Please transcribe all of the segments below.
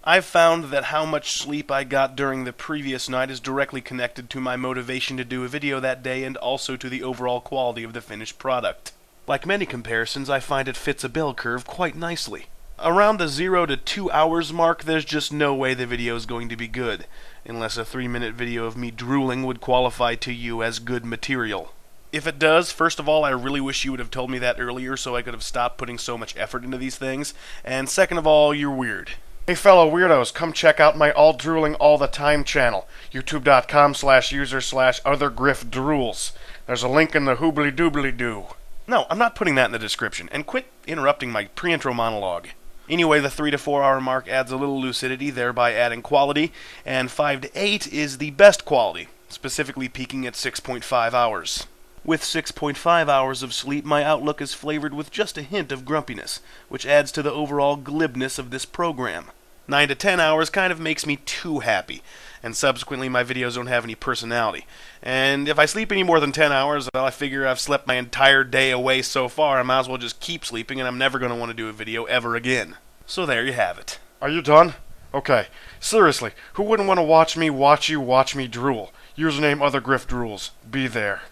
I've found that how much sleep I got during the previous night is directly connected to my motivation to do a video that day and also to the overall quality of the finished product. Like many comparisons, I find it fits a bell curve quite nicely. Around the 0 to 2 hours mark, there's just no way the video is going to be good, unless a 3-minute video of me drooling would qualify to you as good material. If it does, first of all, I really wish you would have told me that earlier so I could have stopped putting so much effort into these things, and second of all, you're weird. Hey fellow weirdos, come check out my all drooling all the time channel, youtube.com/user/othergriffdrools. There's a link in the hoobly doobly doo. No, I'm not putting that in the description, and quit interrupting my pre-intro monologue. Anyway, the 3 to 4 hour mark adds a little lucidity, thereby adding quality, and 5 to 8 is the best quality, specifically peaking at 6.5 hours. With 6.5 hours of sleep, my outlook is flavored with just a hint of grumpiness, which adds to the overall glibness of this program. 9 to 10 hours kind of makes me too happy, and subsequently my videos don't have any personality. And if I sleep any more than 10 hours, well, I figure I've slept my entire day away so far, I might as well just keep sleeping, and I'm never going to want to do a video ever again. So there you have it. Are you done? Okay. Seriously, who wouldn't want to watch me watch you watch me drool? Username othergriffdrools. Be there.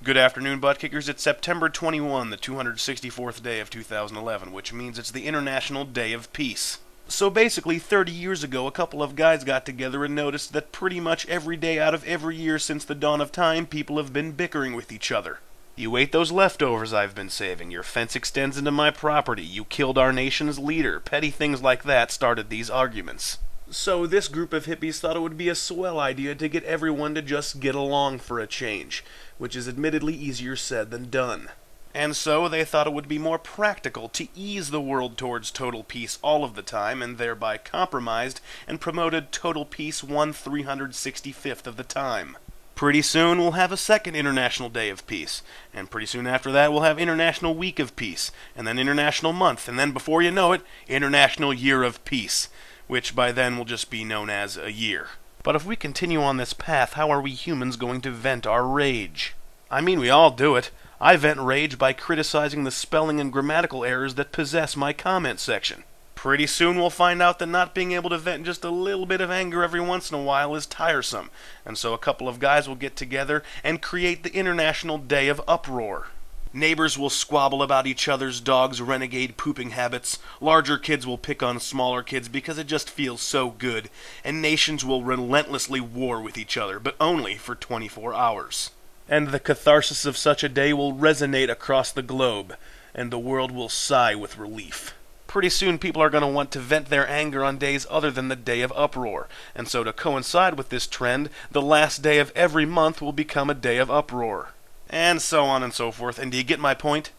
Good afternoon, butt kickers. It's September 21, the 264th day of 2011, which means it's the International Day of Peace. So basically, 30 years ago, a couple of guys got together and noticed that pretty much every day out of every year since the dawn of time, people have been bickering with each other. You ate those leftovers I've been saving, your fence extends into my property, you killed our nation's leader, petty things like that started these arguments. So this group of hippies thought it would be a swell idea to get everyone to just get along for a change, which is admittedly easier said than done. And so they thought it would be more practical to ease the world towards total peace all of the time, and thereby compromised and promoted total peace 1/365th of the time. Pretty soon we'll have a second International Day of Peace, and pretty soon after that we'll have International Week of Peace, and then International Month, and then before you know it, International Year of Peace, which by then will just be known as a year. But if we continue on this path, how are we humans going to vent our rage? I mean, we all do it. I vent rage by criticizing the spelling and grammatical errors that possess my comment section. Pretty soon we'll find out that not being able to vent just a little bit of anger every once in a while is tiresome, and so a couple of guys will get together and create the International Day of Uproar. Neighbors will squabble about each other's dogs' renegade pooping habits, larger kids will pick on smaller kids because it just feels so good, and nations will relentlessly war with each other, but only for 24 hours. And the catharsis of such a day will resonate across the globe, and the world will sigh with relief. Pretty soon people are going to want to vent their anger on days other than the Day of Uproar, and so to coincide with this trend, the last day of every month will become a Day of Uproar. And so on and so forth, and do you get my point?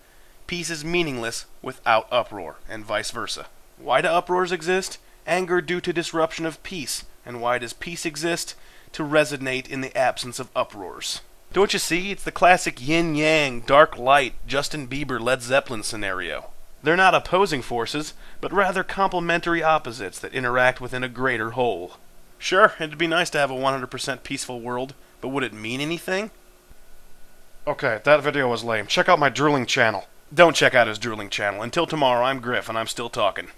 Peace is meaningless without uproar, and vice versa. Why do uproars exist? Anger due to disruption of peace. And why does peace exist? To resonate in the absence of uproars. Don't you see? It's the classic yin-yang, dark-light, Justin Bieber, Led Zeppelin scenario. They're not opposing forces, but rather complementary opposites that interact within a greater whole. Sure, it'd be nice to have a 100% peaceful world, but would it mean anything? Okay, that video was lame. Check out my drooling channel. Don't check out his drooling channel. Until tomorrow, I'm Griff, and I'm still talking.